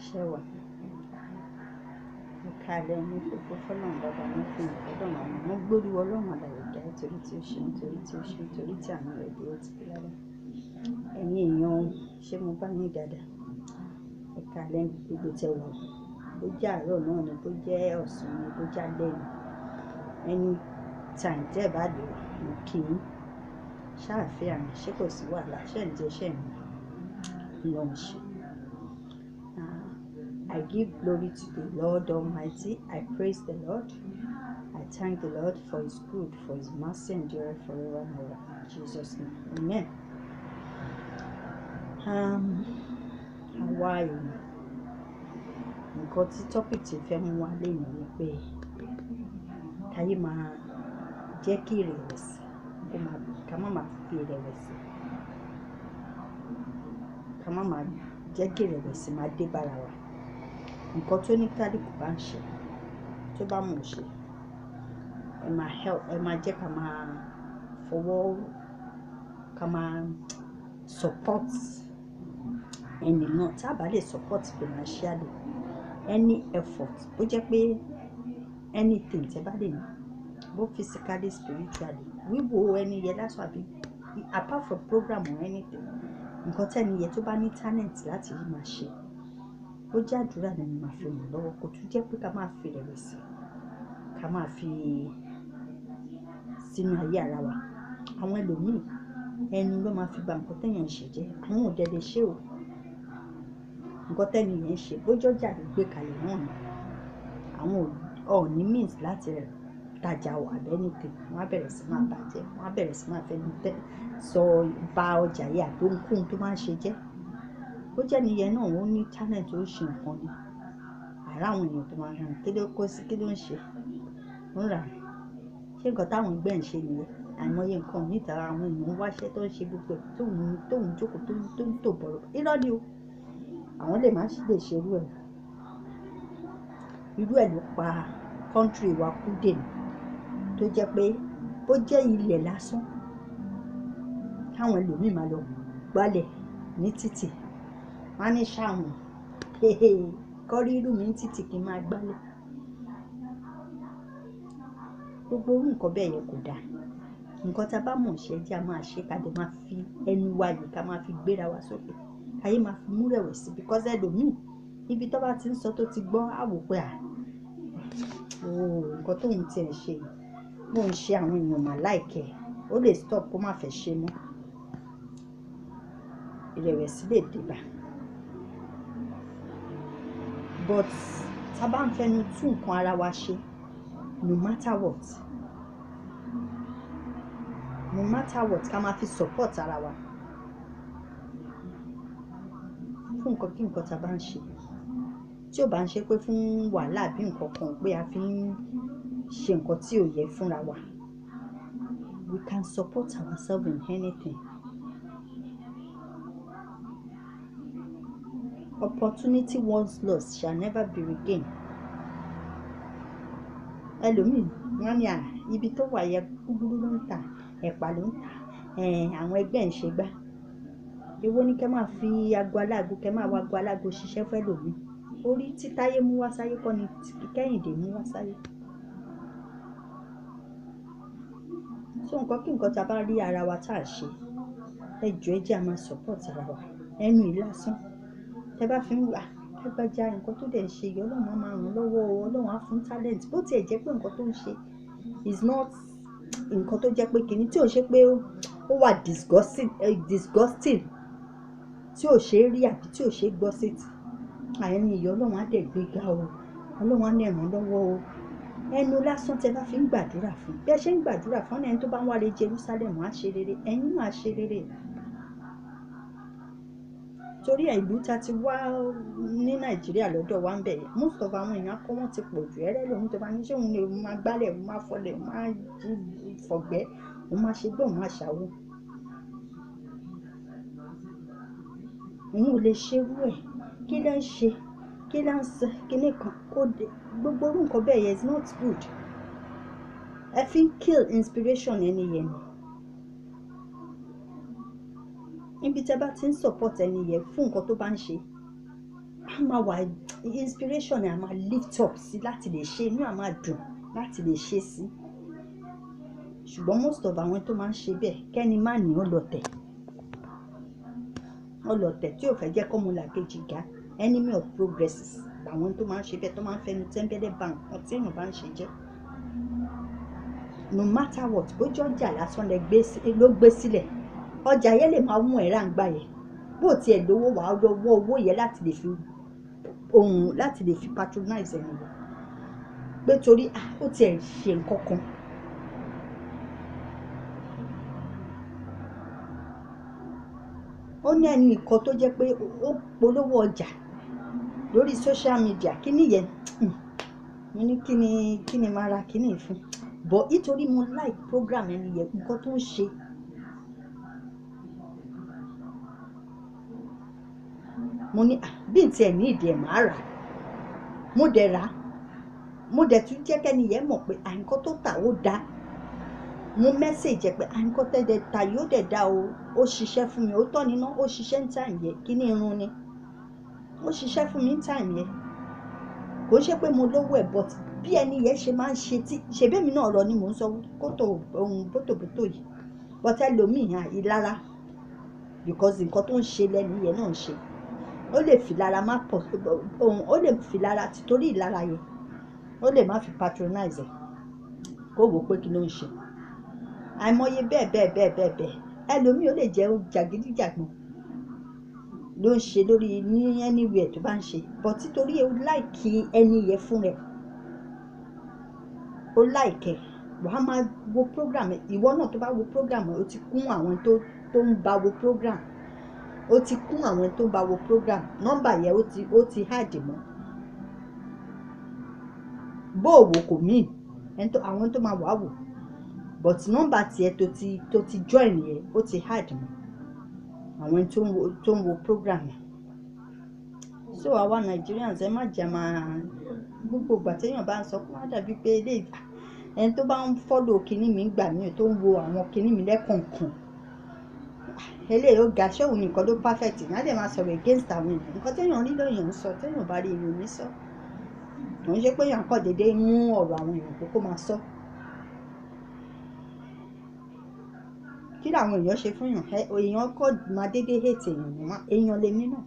Ṣẹ́wà. Mo ká lẹ́ ní gbogbo fọ́lọ́run bàbá mi fún ìfọ́dọ̀mọ mi. Mo gbórí Ọlọ́run àlàyé ga torí tí ó ṣe nítorí tí ó ṣe nítorí tí àánú rẹ̀ dúró títí lára. Ẹ̀yin èèyàn ṣé mo bá yín dáadáa? Ẹ ká lẹ́ gbogbo tẹ̀wọ̀. Bó jẹ́ àárọ̀ náà ni, bó jẹ́ ọ̀sán ni, bó jẹ́ alẹ́ ni. Ẹni time tẹ́ ẹ bá lò mo kí yín. Ṣáàfíà ni, ṣé kò sí wàhálà? Ṣé ń jẹ ṣé ń lọ ṣe? I give glory to the Lord Almighty. I praise the Lord. I thank the Lord for His good, for His mercy endureth forever and ever. In Jesus' name, Amen. Àwa èèyàn, nǹkan tí topic ti fẹ́ mú wá lénìí ni pé káyé máa jẹ́ kí ìrẹ̀wẹ̀sì ká má máa fi ìrẹ̀wẹ̀sì ká má máa jẹ́ kí ìrẹ̀wẹ̀sì máa dé bára wa. Nǹkan tó ní kálukú bá ń ṣe tó bá mọ̀ ṣe ẹ máa jẹ́ ká máa fọwọ́ ká máa support ẹni náà tá a bá lè support financially any effort bó jẹ́ pé anything tẹ́ bá lè ní both physically spiritually wíwo ẹni yẹn lásán àbí apart from program or anything nǹkan tẹ́ni yẹn tó bá ní talent láti yí máa ṣe ó jẹ́ àdúrà ni mo máa fi ràn lọ́wọ́ kó tún jẹ́ pé ká máa fi rẹ̀wẹ̀sì ká máa fi sínú ayé ara wa. Àwọn ẹlòmíì ẹnu ló máa fi ba nǹkan téèyàn ṣe jẹ́ àwọn ò dẹ̀ lè ṣe o. Nǹkan tẹ́ni yẹn ṣe bójú ọjà ló gbé kalẹ̀ náà ni àwọn ò ní means láti tajà wà bẹ́nìtì wọ́n á bẹ̀rẹ̀ sí máa bàjẹ́ wọ́n á bẹ̀rẹ̀ sí máa fẹ́ni sọ ba ọjà yìí àti ohunkóhun tó máa ń ṣe jẹ́. Ó jẹ́ nìyẹn náà wọ́n ní talent ó ṣe nǹkan ni àrà àwọn èèyàn tó máa ń rìn kí ló kó sí kí ló ń ṣe ń rà ṣé nǹkan táwọn ẹgbẹ́ ń ṣe nìyẹn àìmọye nǹkan níta àwọn èèyàn ń wáṣẹ́ tó ń ṣe gbogbo tóun jókòó tó ń tò bọ̀rọ̀ irọ́ ni o àwọn lè má lè ṣe irú ẹ̀ ló pa country wa kú dènà tó jẹ́ pé bó jẹ́ ilẹ̀ lásán káwọn ẹlòmíì máa lọ gbálẹ̀ ní títì wọ́n á ní ṣáwọn kọ́rí irú mi ní títì kí n máa gbálẹ̀ gbogbo orú nǹkan bẹ́ẹ̀ yẹn kò dáa nǹkan tá a bá mọ̀ ṣe jẹ́ a máa ṣe ká dẹ̀ máa fi ẹnu wa yìí ká máa fi gbéra wa sókè káyé máa fi mú rẹ̀wẹ̀sì because ẹlòmíì ibi tó bá ti ń sọ tó ti gbọ́ àwò pé nǹkan tóun ti ẹ̀ ṣe mò ń ṣe àwọn èèyàn mà láìkẹ́ ó lè stop kó má fẹ́ ṣe mọ́ ìrẹ̀wẹ̀sì lè dé bá but tá a bá ń fẹnu tún nǹkan ara wa ṣe no matter what ká máa fi support ara wa fún nǹkan kí nǹkan tá a bá ń ṣe tí ò bá ń ṣe pé fún wàhálà bí nǹkan kan pé a fi ń ṣe nǹkan tí ò yẹ fúnra wa we can support ourselves in anything. Opportunity once lost shall never be regained. Ẹlòmíì wọ́n ní ibi tó wà yẹ gúgúrú ló ń tà ẹ̀pà ló ń tà àwọn ẹgbẹ́ ń ṣe gbá èwo ni kẹ́ máa fi aago aláago kẹ́ máa wá aago aláago ṣiṣẹ́ fẹ́ lòmíì orí tí Táyé mú wá sáyé kọ́ ni Kẹ́hìndé mú wá sáyé. So nǹkan kí nǹkan tá a bá rí ara wa tá a ṣe ẹ jọ̀ọ́ ẹ jẹ́ a máa support ara wa ẹnu ìlàsán tẹ bá fi ń wà ẹgbẹ́jà nǹkan tó dẹ̀ ń ṣe yìí Ọlọ́run á máa ràn lọ́wọ́ Ọlọ́run á fún talent bó tiẹ̀ jẹ́ pé nǹkan tó ń ṣe is not nǹkan tó jẹ́ pé kìíní tí ò ṣe pé ó wà disgusting tí ò ṣe é rí àbí tí ò ṣe é gbọ́ sétí àyẹ̀ni ìyá Ọlọ́run á dẹ̀ gbéga o Ọlọ́run á dẹ̀ ràn lọ́wọ́ o ẹnu lásán tẹ bá fi ń gbàdúrà fún bí ẹ ṣe ń gbàdúrà fún ẹni tó bá ń wá lé Jerusalem á ṣe rere ẹ̀yin náà á ṣe rere torí ìlú ta ti wá ní Nàìjíríà lọ́dọ̀ wa ń bẹ̀ yẹn most of àwọn èèyàn kọ́ wọ́n ti pọ̀ jù ẹ̀rẹ́ lòun tó bá ní ṣé òun lè máa gbálẹ̀ òun máa fọlẹ̀ òun máa fọ̀gbẹ́ òun máa ṣe gbọ́ òun máa ṣàwọ́ òun ò lè ṣe irú ẹ̀ kí ló ń ṣe kí ló ń sọ kíní kan ó dé gbogbo orú nǹkan bẹ́ẹ̀ yẹn is not good ẹ fi ń kill inspiration ẹni yẹn ni. Níbi tẹ́ bá ti ń support ẹni yẹn fún nǹkan tó bá ń ṣe a máa wà inspiration a máa lift up sí láti lè ṣe, inú a máa dùn láti lè ṣe sí. Ṣùgbọ́n most of àwọn tó máa ń ṣe bẹ́ẹ̀ kẹ́ni má ní ọlọ̀tẹ̀ tí ò fẹ́ jẹ́ kọ́mọlàkejì ga, enemy of progress làwọn tó máa ń ṣe bẹ́ẹ̀, tó máa ń fẹnu tẹ́ńbẹ́lẹ́ bá nǹkan tí èèyàn bá ń ṣe jẹ́. No matter what, bójú ọjà lásán ló gbé sílẹ̀, ọjà yẹn lè máa mú ẹ̀ ráǹgbà yẹn, bó tiẹ̀ lówó wà á lọ́wọ́ owó yẹn láti lè fi patronize ẹni yẹn pé torí ó tiẹ̀ ṣe nǹkan kan. Ó ní ẹni nǹkan tó jẹ́ pé ó polówó ọjà lórí social media, kíní yẹn mo ní kíni máa ra kíní fún, but nítorí mo like program ẹni yẹn, nǹkan tó ń ṣe. Mo ní bí n tiẹ̀ ní ìdí ẹ̀ máa rà, mo dẹ̀ rà, mo dẹ̀ tún jẹ́ kẹ́ni yẹn mọ̀ pé nǹkan tó tà ó dáa. Mo message ẹ pé nǹkan tẹ́lẹ̀ ta yóò dẹ̀ dá o, ó ṣiṣẹ́ fún mi, ó tọ́ níná, ó ṣiṣẹ́ ní time yẹn, kíní irun ni ó ṣiṣẹ́ fún mi ní time yẹn. Kò ṣe pé mo lówó ẹ̀, but bí ẹni yẹn ṣe máa ń ṣe tí ṣèbémi náà rọ ni mò ń sọ kótó ohun bótòbótò yìí, but ẹlòmíì ìlara, because nǹkan tó ń ṣe lẹ́nu yẹn náà ń ṣe, ó lè fi lára má pọ̀ ohun, ó lè fi lára títorí ìlara yẹn ó lè má fi patronize ẹ̀ kó wò pé kí ló ń ṣe. Àìmọye bẹ́ẹ̀ ẹlòmíì ó lè jẹ́ jàgídíjàgan ló ń ṣe lórí ní anywhere tó bá ń ṣe, but títorí ó láìkí ẹni yẹn fún rẹ̀, ó láìkẹ́, wàá máa wo program ìwọ náà tó bá wo program ó ti kún àwọn tó ń bá wo program, ó ti kún àwọn tó ń bá wo program, nọ́mbà yẹn ó ti hide mọ́. Bó òwò kò mí àwọn tó máa wà wò, but nọ́mbà tiẹ̀ tó ti join yẹn ó ti hide mọ́ àwọn tó ń wo program. So àwa Nigerians ẹ má jà máa gbogbo ìgbà téèyàn bá ń sọ fún wa dàbí pé ẹni tó bá ń follow kinní mi gbà mí tó ń wo àwọn kinní mi lẹ́kọ̀ọ̀kan, eléyìí ó ga ṣé òun nìkan ló perfect ní á dẹ̀ máa sọ̀rọ̀ against àwọn èèyàn. Nǹkan téèyàn rí lóyún ń sọ, téèyàn bá rí èèyàn ní sọ, kò ń ṣe pé èèyàn kàn déédéé mú ọ̀rọ̀ àwọn èèyàn kó máa sọ. Kí làwọn èèyàn ṣe fún èèyàn kọ́ máa déédéé hate èèyàn lèmi náà,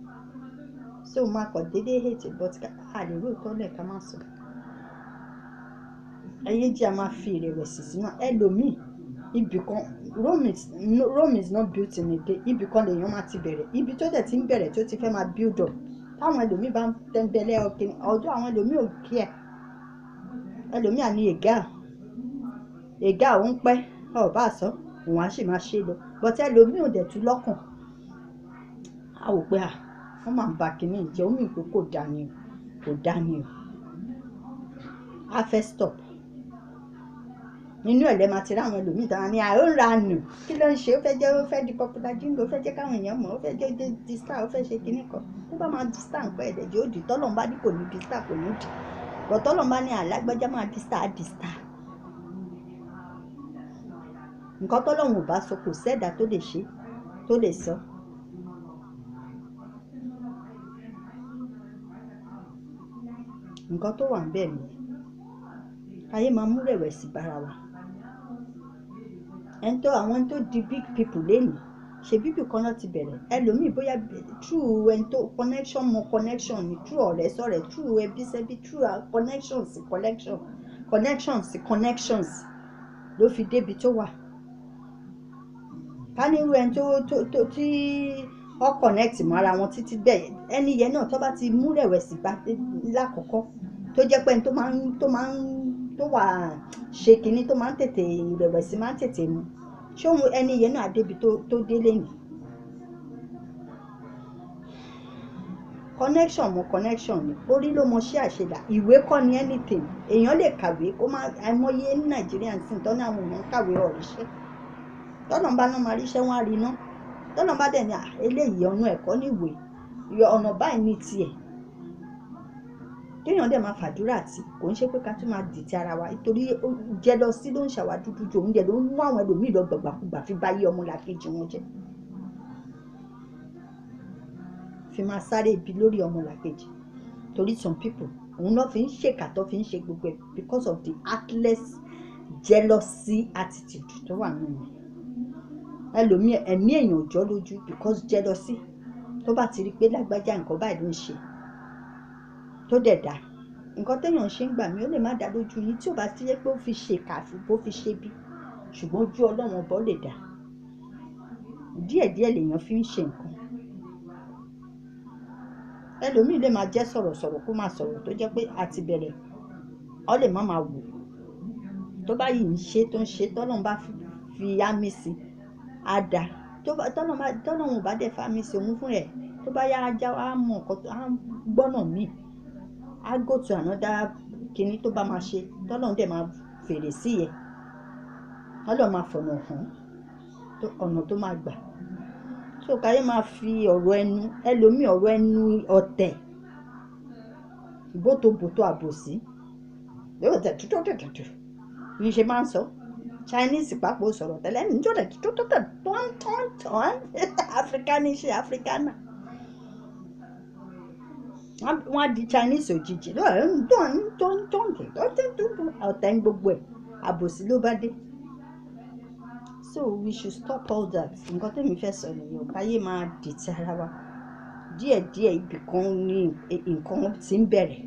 so máa kọ̀ déédéé hate, but a lè rí òótọ́ lẹ̀ ká má sọ. Ẹyẹ jẹ́ a máa fi ìrẹ̀wẹ̀sì sínú ẹlòmíì. Ibìkan Rome is not built in a day. Ibìkan lèèyàn máa ti bẹ̀rẹ̀, ibi tó dẹ̀ ti ń bẹ̀rẹ̀ tó ti fẹ́ máa build up. Táwọn ẹlòmíì bá ń tẹ́ńbẹ́lẹ́ ọdún àwọn ẹlòmíì ò kí ẹ̀, ẹlòmíì àní ègá òun pẹ́ ọ̀bá àsán òun á sì máa ṣe lọ, but ẹlòmíì ò dẹ̀ tú lọ́kàn. A wò pé wọ́n máa ń ba kínní ìjẹ́ omi ìpè kò dá ni o, a fẹ́ stop. Nínú ẹ̀lẹ́ máa ti rí àwọn ẹlòmíì tán ní ó ń ra nù, kí ló ń ṣe, ó fẹ́ di popular jingo, ó fẹ́ jẹ́ káwọn èèyàn mọ̀, ó fẹ́ jẹ́ di star, ó fẹ́ ṣe kinní kan. Tó bá máa di star nǹkan ẹ̀dẹ̀jẹ̀ ó di, tọ́lọ́run bá ní kò ní di star kò ní di, but tọ́lọ́run bá ní alágbájá máa di star á di star. Nǹkan tọ́lọ́run ò bá sọ kò sẹ́dá tó lè ṣe tó lè sọ. Nǹkan tó wà ń bẹ̀ nìyẹn, ayé máa mú rẹ̀wẹ̀sì bára wa. Àwọn tó di big people lénìí ṣe bíbí kan náà ti bẹ̀rẹ̀, ẹlòmíì bóyá through ẹni tó connection mọ connection ni, through ọ̀rẹ́ sọ̀rẹ́, through ẹbí sẹ́bí, through connections ló fi débi tó wà. Ká ní irú ẹni tó tí ó connect mọ́ ara wọn títí bẹ́ẹ̀, ẹni yẹn náà tó bá ti mú rẹ̀wẹ̀sì bá lákọ̀ọ́kọ́ tó jẹ́ pé ẹni tó wà ṣe kínní tó máa ń tètè ìrẹ̀wẹ̀sì máa ń tètè mú, ṣé òun ẹni yẹn náà débi tó délé ni. Connection ni, orí ló mọ ṣé àṣedà, ìwé kọ́ ni anything. Èèyàn lè kàwé kó má, àìmọye ní Nàìjíríà sì tọ́ ní àwọn èèyàn kàwé ọ̀ríṣẹ́, tọ́nà bá náà máa ríṣẹ́ wọn á rí iná, tọ́nà bá dẹ̀ ní eléyìí ọ̀nà ẹ̀kọ́ níwèé ọ̀nà báyìí ní tiẹ̀, kéèyàn dẹ̀ máa fàdúrà tí kò ń ṣe pé ká tún máa dì ti ara wa, nítorí jealousy ló ń ṣàwà dúdú jù, oúnjẹ ló ń mú àwọn ẹlòmíì lọ gbàgbàkúgbà fi báyé ọmọlàkejì wọn jẹ́. fi máa sáré ibi lórí ọmọlàkejì. Torí some people òun náà fi ń ṣèkà tó fi ń ṣe gbogbo ẹ̀ because of the heartless jealousy attitude tó wà nínú mi. Ẹlòmíì ẹ̀mí èèyàn ò jọ lójú because jealousy. Tó bá ti rí pé lágbájá nǹkan báyìí ló ń ṣe tó dẹ̀ dá, nǹkan téèyàn ṣe ń gbà mí ó lè má dá lójú yín tí ò bá ti yẹ pé ó fi ṣèkà bó fi ṣe bí, ṣùgbọ́n ojú Ọlọ́run ọba ó lè dá. Díẹ̀díẹ̀ lèèyàn fi ń ṣe nǹkan. Ẹlòmíì lè máa jẹ́ sọ̀rọ̀sọ̀rọ̀ kó máa sọ̀rọ̀ tó jẹ́ pé àti bẹ̀rẹ̀ ọ lè má máa wò. Tó bá yìí ń ṣe tó ń ṣe tọ́lọ́run bá fi ámì sí á dá. Tọ́lọ́run ò bá dẹ̀ fámì sí òun fún rẹ̀, tó bá yá ajá á mọ nǹkan tó á gbọ́nà míì, á go to another kinní tó bá máa ṣe tọ́lọ́run dẹ̀ máa fèrè sí yẹ. Ọlọ́run máa fọ̀nà hàn ọ̀nà tó máa gbà. So káyé máa fi ọ̀rọ̀ ẹnu ẹlòmíì ọ̀rọ̀ ẹnu ọ̀tẹ̀ bótobòto àbòsí yóò tẹ̀ tútútútù bí ṣe máa ń sọ. Chinese pàápàá sọ̀rọ̀ tẹ́lẹ̀ ní jọ́dẹ̀ tútútútù tán Africanise Africana. Wọ́n á di Chinese òjijì ọ̀tẹ̀ ń gbogbo ẹ̀ àbòsí ló bá dé. So we should stop all that. Nǹkan tẹ́mi fẹ́ sọ nìyẹn, káyé máa dìtì ara wa. Díẹ̀díẹ̀ ibì kan ní nǹkan tí ń bẹ̀rẹ̀.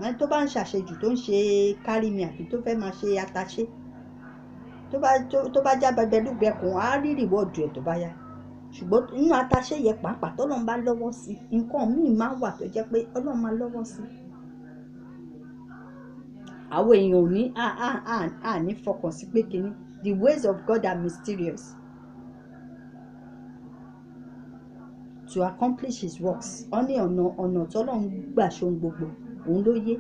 Ẹni tó bá ń ṣàṣejù tó ń ṣe kárí mi àbí tó fẹ́ máa ṣe ataṣé, tó bá já bẹbẹlúgbẹkùn á rí rìwọ́ọ̀dù ẹ̀ tó bá yá. Ṣùgbọ́n inú ataṣé yẹn pàápàá tọ́lọ́run bá lọ́wọ́ sí, nǹkan míì máa wà tó jẹ́ pé Ọlọ́run máa lọ́wọ́ sí. Àwọn èèyàn ò ní ní fọkàn sí pé kíní. The ways of God are mysterious. To accomplish his works, ó ní ọ̀nà tọ́lọ́run gbà ṣohun gbogbo òun ló yé.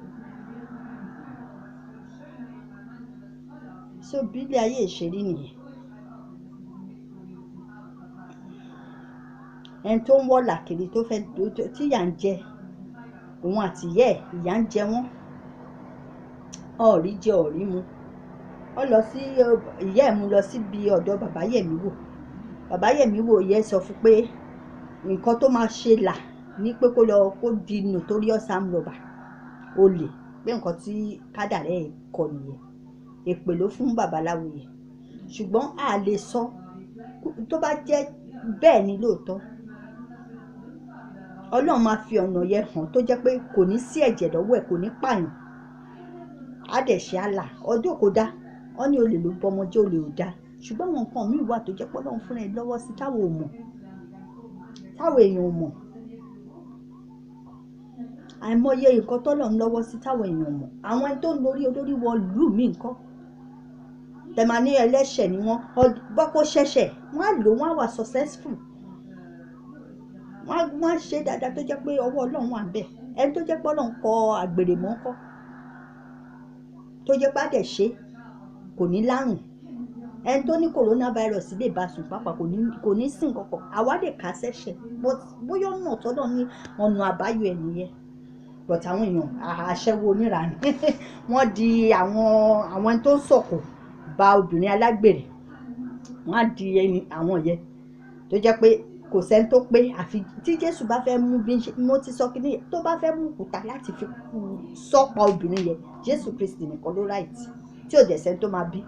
So bí ilé ayé ìṣeré nìyẹn. Ẹni tó ń wọ́ làkiri tó fẹ́ tí ìyà ń jẹ òun àti ìyà ń jẹ wọ́n. Ọ̀rí jẹ ọ̀rí mu. Ó lọ sí ìyá ẹ̀ mú lọ síbi ọ̀dọ̀ bàbá Yẹ̀mí wò. Bàbá Yẹ̀mí wò yẹ sọ fún pé nǹkan tó máa ṣe là ní pé kó di notorious armed robber, olè, pé nǹkan tí kádàrá ẹ̀ kọ nìyẹn. Èpè ló fún babaláwo yẹn. Ṣùgbọ́n a lè sọ tó bá jẹ́ bẹ́ẹ̀ ni lóòótọ́. Ọlọ́run máa fi ọ̀nà yẹn hàn tó jẹ́ pé kò ní sí ẹ̀jẹ̀ lọ́wọ́ ẹ̀, kò ní pààyàn. Á dẹ̀ ṣe àlà ọdún kò dá. Wọ́n ní olè ló bọ́ ọmọ jẹ́ olè ò dá. Ṣùgbọ́n àwọn nǹkan míì wà tó jẹ́ pé Ọlọ́run fúnra ẹ̀ lọ́wọ́ sí táwọn ò mọ̀. Táwọn èèyàn ò mọ̀. Àìmọye nǹkan tọ́lọ́run lọ́wọ́ sí táwọn èèyàn ò mọ̀. Àwọn ẹni tó ń lórí olórí wọ ìlú mi nǹkan. Tẹ̀mà ní ẹlẹ́ṣẹ̀ ni wọ́n. Bọ́kó ṣẹ̀ṣẹ̀ wọ́n á lò wọ́n á wà successful. Wọ́n á ṣe dáadáa tó jẹ́ pé ọwọ́ Ọlọ́run wà bẹ́ẹ̀. Ẹni tó jẹ́ pé Ọlọ́run kọ àgbèrè mọ́ ńkọ́. Tó jẹ́ pé á dẹ̀ ṣe kò ní lárùn. Ẹni tó ní coronavirus lè bá sùn pàápàá kò ní sìn kankan. Àwa lè kà sẹ́ṣẹ̀ bóyá ọ̀nà tọ́lọ́ ní ọ̀nà àbáyọ ẹ̀ nìyẹn. But àwọn èèyàn aṣẹ́wó oníranú wọ́n di àwọn ẹni tó ń sọ̀kò ba obìnrin alágbèrè. Wọ́n á di àwọn yẹn tó jẹ́ pé kò sẹ́ni tó pé àfi tí Jésù bá fẹ́ mú bí mo ti sọ kí ni tó bá fẹ́ mú òkúta láti fi sọ́pa obìnrin yẹn, Jésù Kristi nìkan ló ráìtì tí ò dẹ̀ sẹ́ni tó máa bí.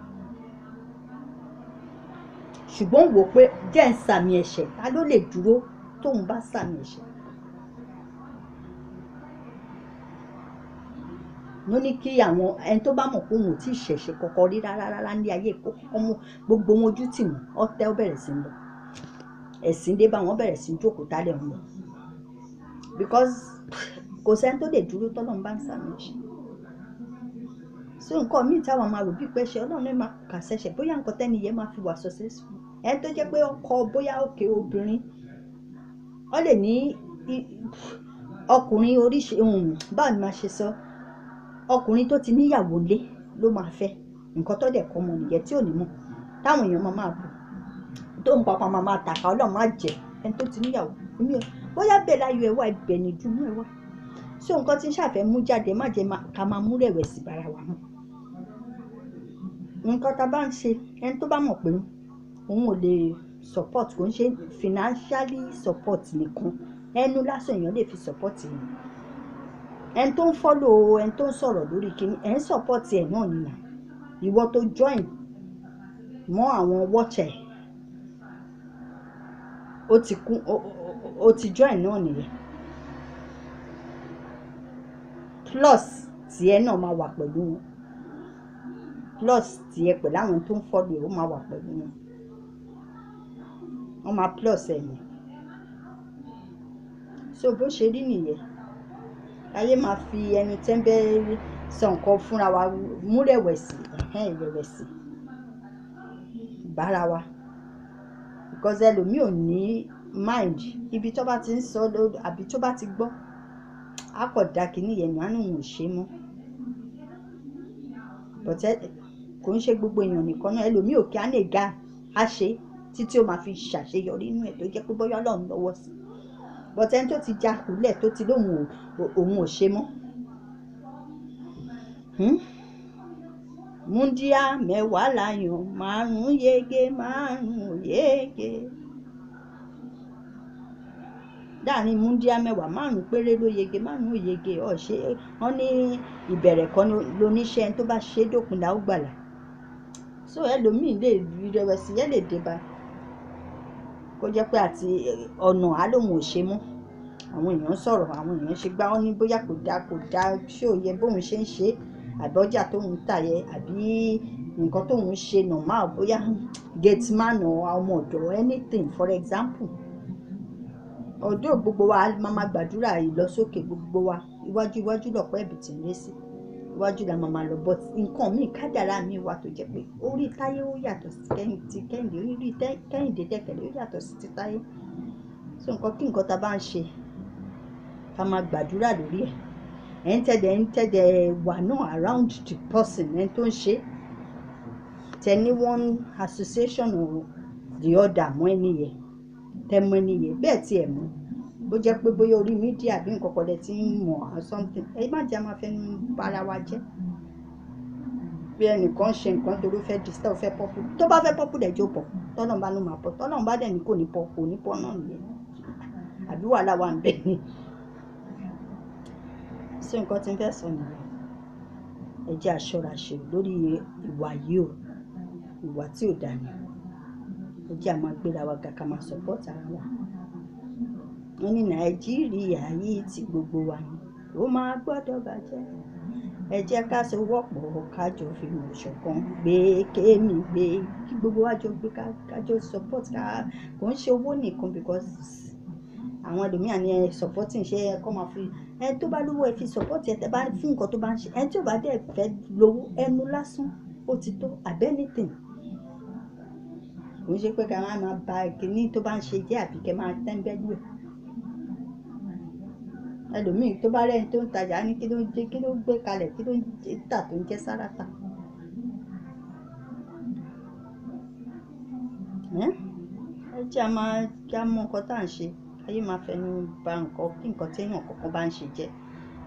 Ṣùgbọ́n wò pé jẹ́ ń sàmì ẹ̀ṣẹ̀, ta ló lè dúró tóun bá sàmì ẹ̀ṣẹ̀? Ló ní kí àwọn ẹni tó bá mọ̀ pé òun ò tí ì ṣẹ̀ṣẹ̀ kọ́kọ́ rí rárá ní ayé ọmọ gbogbo wọn ojú tì wọ́n ọ̀tẹ̀ ó bẹ̀rẹ̀ sí ń lọ. Ẹ̀sìn dé bá wọn bẹ̀rẹ̀ sí jókòó tálẹ̀ wọn lọ. Because kò sẹ́ni tó lè dúró tọ́lọ́run bá ń sàmì ẹ̀ṣẹ̀. So nǹkan míì táwọn máa rò bí pé ṣe Ọlọ́run lè máa kà sẹ́ṣẹ̀ bóyá nǹkan tẹ́ni yẹn máa fi wà successful. Ẹni tó jẹ́ pé ọkọ bóyá òkè obìnrin ó lè ní ọkùnrin oríṣi báwo ni máa ṣe sọ ọkùnrin tó ti níyàwó lé ló máa fẹ́ nǹkan tó dẹ̀ kọ́ ọmọ nìyẹn tí ò ní mọ̀ táwọn èèyàn máa bù tó ń papọ̀ máa tàkà Ọlọ́run máa jẹ ẹni tó ti níyàwó bóyá bẹ́ẹ̀ láyọ̀ ẹ̀wà ibẹ̀ ni ìdùnnú ẹ̀wà. So nǹkan tí ń ṣàfẹ́ mú jáde má jẹ́ ká máa mú rẹ̀wẹ̀sì bára wa mọ́. Nǹkan tá a bá ń ṣe ẹni tó bá mọ̀ pé òun ò lè support kò ń ṣe financially support nìkan, ẹnu lásán èèyàn lè fi support yẹn. ẹni tó ń follow ẹni tó ń sọ̀rọ̀ lórí kíní ẹ̀ ń support ẹ̀ náà nìyà. Ìwọ tó join mọ́ àwọn watcher ó ti join náà nìyẹn. Plus tiẹ̀ náà máa wà pẹ̀lú wọn, plus tiẹ̀ pẹ̀lú àwọn tó ń follow ẹ̀ ó máa wà pẹ̀lú wọn. Wọ́n máa plus ẹ̀ yẹn. So bó ṣe rí nìyẹn. Ayé máa fi ẹnu tẹ́ńbẹ́ sọ nǹkan fúnra wa, mú rẹ̀wẹ̀sì ìrẹ̀wẹ̀sì bára wa, because ẹlòmíì ò ní mind ibi tó bá ti ń sọ àbí tó bá ti gbọ́ á kọ̀ dá kínní yẹn nù á nù ò ṣe mọ́. But kò ń ṣe gbogbo èèyàn nìkan náà, ẹlòmíì òkè á lè ga á ṣe títí ó máa fi ṣàṣeyọrí inú ẹ̀ tó jẹ́ pé bóyá Ọlọ́run lọ́wọ́ sí. But ẹni tó ti já kulẹ̀ tó ti lóhùn òun ò ṣe mọ́. Múndíá mẹ́wàá láyàn, márùn-ún yege, márùn-ún yege. Láàrin múndíá mẹ́wàá, márùn-ún péré ló yege, márùn-ún yege. Ọ̀ṣẹ́ wọ́n ní ìbẹ̀rẹ̀ kan lóníṣẹ́ ẹni tó bá ṣe dópin la ó gbàlà. So ẹlòmíì lè rí rẹ̀wẹ̀sì yẹn lè dé bá kó jẹ́ pé àti ọ̀nà àlòmù ò ṣe mọ́. Àwọn èèyàn sọ̀rọ̀, àwọn èèyàn ṣe gbá wọn ní bóyá kò dáa ṣé ò yẹ bóun ṣe ń ṣe àbọ́jà tóun tà yẹ àbí nǹkan tóun ṣe normal, bóyá gate man ọmọ ọ̀dọ̀ anything for example. Ọ̀dọ̀ gbogbo wa máa gbàdúrà ìlọsókè gbogbo wa, iwájú lọ̀pọ̀ ẹ̀bì tí ń lé sí, iwájú la máa lọ. But nǹkan míì kádàrá mi wà tó jẹ́ pé orí Táyé ó yàtọ̀ sí ti Kẹ́hìndé, orí Kẹ́hìndé dẹ́kẹ̀lé ó yàtọ̀ sí ti Táyé. So nǹkan kí nǹkan ta bá ń ṣe ká máa gbàdúrà lórí ẹ̀. ẹ̀ ń tẹ̀dẹ̀ wà náà around the person ẹni tó ń ṣe, tẹ ní one association or the other mọ́ ẹni yẹn, tẹ mọ ẹni yẹn bẹ́ẹ̀ tí ẹ̀ mọ́, bó jẹ́ pé bóyá orí mídíà bí nǹkan kan lẹ ti ń mọ̀ or something, ẹ má jẹ́ máa fẹnu bara wa jẹ́. Bí ẹnìkan ṣe nǹkan tó ló fẹ́ disturb fẹ́ pọ́pù, tó bá fẹ́ pọ́pù dẹ̀ jó pọ̀, tọ́lọ́run bá ló máa pọ̀, tọ́lọ́run bá dẹ̀ ní kò ní pọ̀ náà nìyẹn. Àbí wàhálà wà ń bẹ ni. Sí nǹkan tí ń fẹ́ sọ nìyẹn. Ẹ jẹ́ aṣọ́ra ṣe lórí ìwà yìí o, ìwà tí ò dáa ni. Ẹ jẹ́ a máa gbéra wa ga ká máa support ara wa. Wọ́n ní Nàìjíríà yìí ti gbogbo wa ni, ó máa gbọ́dọ̀ bàjẹ́. Ẹ jẹ́ ká sowọ́pọ̀ kájọ fi mọ̀ ṣọ̀kan, gbé kémi gbé kí gbogbo wa jọ gbé kájọ support ká kò ń ṣe owó nìkan, because àwọn ẹlòmíà ní ẹ supporting ṣe ẹ kọ́ máa fi ẹ tó bá lówó ẹ fi support ẹ tẹ bá fún nǹkan tó bá ń ṣe, ẹ tí ò bá dẹ̀ fẹ́ lówó ẹnu lásán ó ti tó anything. Kò ń ṣe pé ká máa ba kíní tó bá ń ṣe jẹ́ àbí kẹ́ máa tẹ́ńbẹ́lú ẹ̀. Ẹlòmíì tó bá rẹ́ni tó ń tajà ní kí ló gbé kalẹ̀, kí ló ń tà tó ń jẹ́ sáràtà. Ẹ jẹ́ a máa mọ nǹkan tá à ń ṣe, káyé máa fẹnu ba nǹkan kí nǹkan téèyàn kọ̀ọ̀kan bá ń ṣe jẹ́,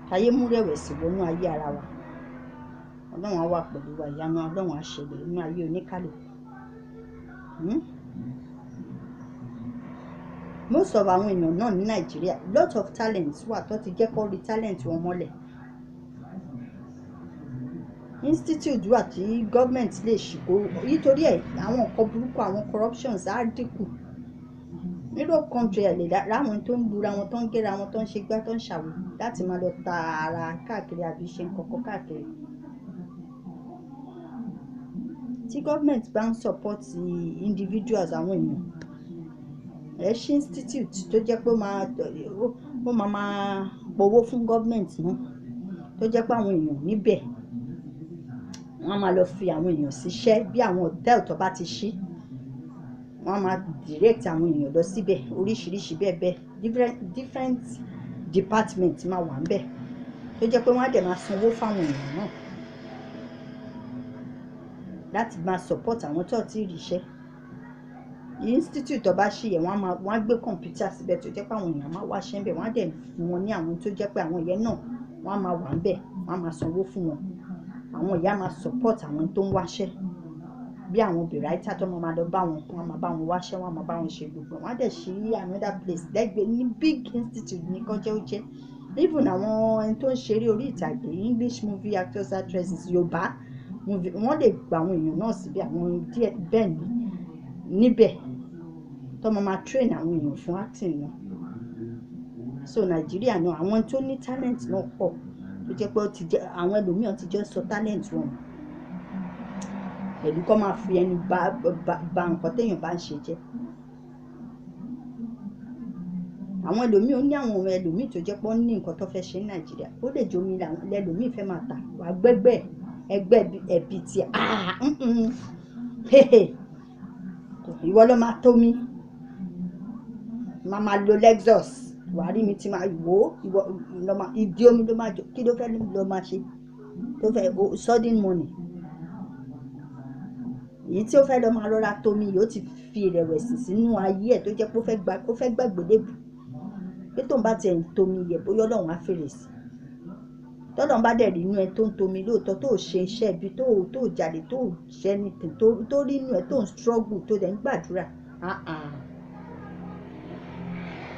káyé mú rẹ̀wẹ̀sì wọnú ayé ara wa. Ọlọ́run á wà pẹ̀lú wa, ìyanu Ọlọ́run á ṣẹlẹ̀ nínú ayé oníkálùkù. Most of àwọn èèyàn náà ní Nàìjíríà, lot of talent wà tó ti jẹ́ kó rí talent wọn mọ́lẹ̀. Institute wà tí government lè ṣìkò nítorí ẹ̀ àwọn nǹkan burúkú, àwọn corruptions á dínkù. Europe country ẹ̀ lè ráwọn tó ń lura wọn, tó ń gẹ́ra wọn, tó ń ṣe gbá, tó ń ṣàwò láti máa lọ ta ara káàkiri àbí ṣe nǹkan kan káàkiri. Tí government bá ń support individuals àwọn èèyàn, ẹ ṣí institute tó jẹ́ pé ó máa gbowó fún government náà, tó jẹ́ pé àwọn èèyàn níbẹ̀ wọ́n á máa lọ fi àwọn èèyàn síṣẹ́ bí àwọn hotel tó bá ti ṣí, wọ́n á máa direct àwọn èèyàn lọ síbẹ̀ oríṣiríṣi bẹ́ẹ̀ different department máa wà ń bẹ̀ tó jẹ́ pé wọ́n á dẹ̀ máa sanwó fáwọn èèyàn náà láti máa support àwọn tó ti ríṣẹ́. Institute tó bá ṣí yẹn wọ́n á gbé kọ̀ǹpútà síbẹ̀ tó jẹ́ pé àwọn èèyàn máa wá ṣẹ́ ń bẹ̀, wọ́n á dẹ̀ fún wọn ní àwọn tó jẹ́ pé àwọn yẹn náà wọ́n á máa wà ń bẹ̀, wọ́n á máa sanwó fún wọn. Àwọn ìyá máa support àwọn tó ń wáṣẹ́. bí àwọn bìráìtà tó máa lọ bá wọn, wọn máa bá wọn wáṣẹ́, wọn máa bá wọn ṣe gbogbo, wọn á dẹ̀ ṣí another place lẹ́gbẹ̀ẹ́ ní big institute ní kọjá ó jẹ́. Even àwọn ẹni tó ń ṣeré orí ìtàgé, English movie actors actresses, Yorùbá movie, wọ́n lè gba àwọn èèyàn náà síbi àwọn díẹ̀ bẹ́ẹ̀ ni níbẹ̀ tó máa train àwọn èèyàn fún acting náà. So Nàìjíríà náà àwọn tó ní talent náà pọ̀ tó jẹ́ pé àwọn ẹlòmíràn ti jẹ́ sọ talent wọn pẹ̀lú kó máa fi ẹnu ba nǹkan téèyàn bá ń ṣe jẹ́. àwọn ẹlòmíì ó ní àwọn ẹlòmíì tó jẹ́ pé wọ́n ní nǹkan tó fẹ́ ṣe ní Nàìjíríà, ó lè jẹ́ omi lẹ́lòmíì fẹ́ máa tà wá gbẹ́gbẹ́ ẹgbẹ́ ẹ̀bí tí ìwọ ló máa tó mi máa lo Lexus wàá rí mi tí máa wò ó ìdí omi ló máa jọ, kí ló fẹ́ ló máa ṣe tó fẹ́ sudden money. Èyí tí ó fẹ́ lọ máa rọra tómi yóò ti fi ìrẹ̀wẹ̀sì sínú ayé ẹ̀ tó jẹ́ pé ó fẹ́ gbàgbé lébù pé tóun bá tiẹ̀ ń tómi yẹ bóyá Ọlọ́run á fèrè sí. Tọ́lọ́run bá dẹ̀ rí inú ẹ tó ń tómi lóòótọ́ tó ṣe iṣẹ́ ibi tó jáde tó ṣe anything tó rí inú ẹ tó ń struggle tó dẹ̀ ń gbàdúrà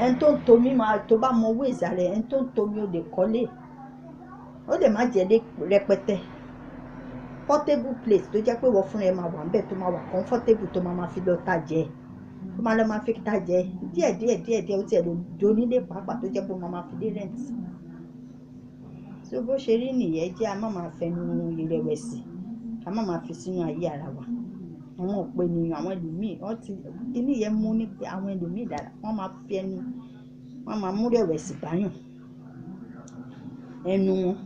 ẹni tó ń tómi máa tó bá mọ owó ìsàlẹ̀ ẹni tó ń tómi ó lè kọ́lé ó lè má jẹ́ lé rẹpẹtẹ portable place tó jẹ́ pé wọ́n fúnra ẹ máa wà níbẹ̀ tó máa wà comfortable tó máa fi lọ tajẹ tó máa lọ máa fi tajẹ díẹ̀ ó tiẹ̀ lè do nílé pàápàá tó jẹ́ pé wọ́n máa fi dé rent. So bó ṣe rí nìyẹn jẹ́ a má máa fẹnu ìrẹ̀wẹ̀sì a má máa fi sínú ayé ara wa. Àwọn òpè ènìyàn àwọn ẹlòmíì wọ́n ti kíní yẹn mú ní pé àwọn ẹlòmíì dára wọ́n máa fi ẹnu wọ́n máa mú rẹ̀wẹ̀sì báyàn ẹnu wọn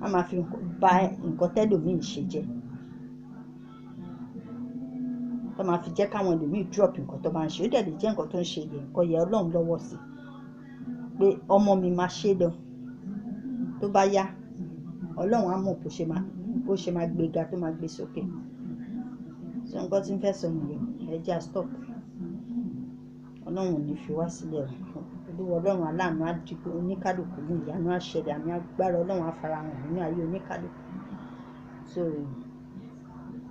wọ́n máa fi bà nǹkan tẹ́lòmíì ṣe jẹ́ wọ́n máa fi jẹ́ káwọn ẹlòmíì drop nǹkan tó bá ń ṣe ó dẹ̀ lè jẹ́ nǹkan tó ń ṣe yẹn nǹkan yẹ Ọlọ́run lọ́wọ́ sí pé ọmọ mi máa ṣe lọ tó bá yá Ọlọ́run á mọ̀ bó ṣe máa gbéga tó máa gbé sókè. So nǹkan tí ń fẹ́ sọ nìyẹn ẹ jẹ́ à stop. Ọlọ́run ò ní fi wá sílẹ̀ Olúwa Ọlọ́run aláàánú á dìbò oníkálùkù ní ìyanu àṣẹlẹ̀ àmì agbára Ọlọ́run á farahàn nínú ayé oníkálùkù. So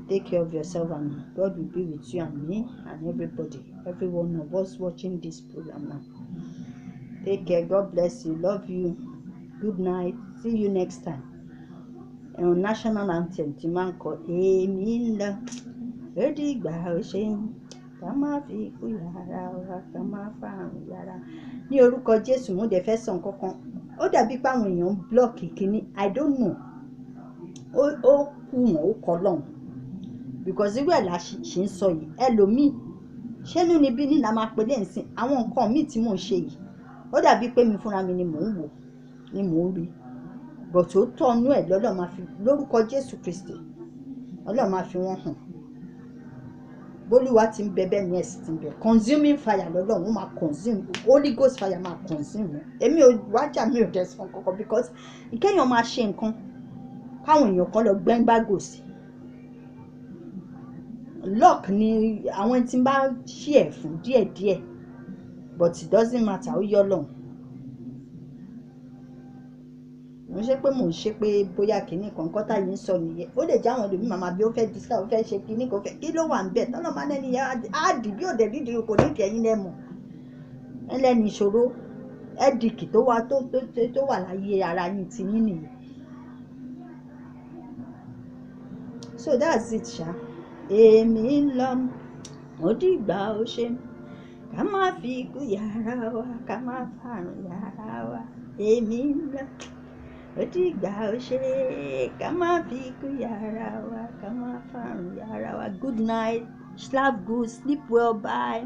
take care of yourself and God will be with you and me and every one of us watching this program now. Take care. God bless you. Love you. Good night. See you next time. National anthem tí máa ń kọ èmi ń lọ ó dìgbà ó ṣe ká má fi kú yàrá wa ká má fàrùn yàrá. Ní orúkọ Jésù mo dẹ̀ fẹ́ sọ nǹkan kan ó dàbí pé àwọn èèyàn ń blọ́ọ̀kì kínní I don't know ó kù wọ́n ó kọ́ lọ́hùn because irú ẹ̀ la ṣe ń sọ yìí ẹlòmíì ṣẹ́nu níbí ní la máa pe lẹ́ǹsìn àwọn nǹkan míì tí mò ń ṣe yìí ó dàbí pé mi fúnra mi ni mò ń wò ni mò ń rí but ó tọ́nú ẹ̀ lọ́lọ́ máa fi lórúkọ Jésù Kristi Ọlọ́run máa fi wọ́n hàn bólúwa ti ń bẹ bẹ́ẹ̀ ní ẹ̀sìn ti ń bẹ consuming fire lọ́lọ́run ó máa consume Holy Ghost fire máa consume èmi ò wájà mi ò tẹ̀sán kankan because ìkéèyàn máa ṣe nǹkan káwọn èèyàn kan lọ gbẹ́ngbàgò sí luck ni àwọn tí ń bá ṣí ẹ̀ fún díẹ̀díẹ̀ but it doesn't matter ó yọ lọ́hùn. mo ṣe pé mò ń ṣe pé bóyá kìíní kan kọ́tà yìí ń sọ nìyẹn ó lè jẹ́ àwọn ẹlòmíì màmá bí ó fẹ́ disca ó fẹ́ ṣe kìíní kan fẹ́ kí ló wà ń bẹ̀ tọ́lọ́ máa lẹ́nu yẹn á dì bí òde dídì kò ní kẹ́yìn lẹ́mọ̀ ẹlẹ́ni ìṣòro ẹ́dìkì tó wà láyé ara yín ti yín nìyẹn. So that's it ṣá èmi ń lọ ó dìgbà ó ṣe ká má fi ikú yàrá wa ká má fàrùn yàrá wa èmi ń lọ ó dìgbà ó ṣe ká má fi ikú yàrá wa ká má fàrùn yàrá wa. Good night, sleep good, sleep well, bye.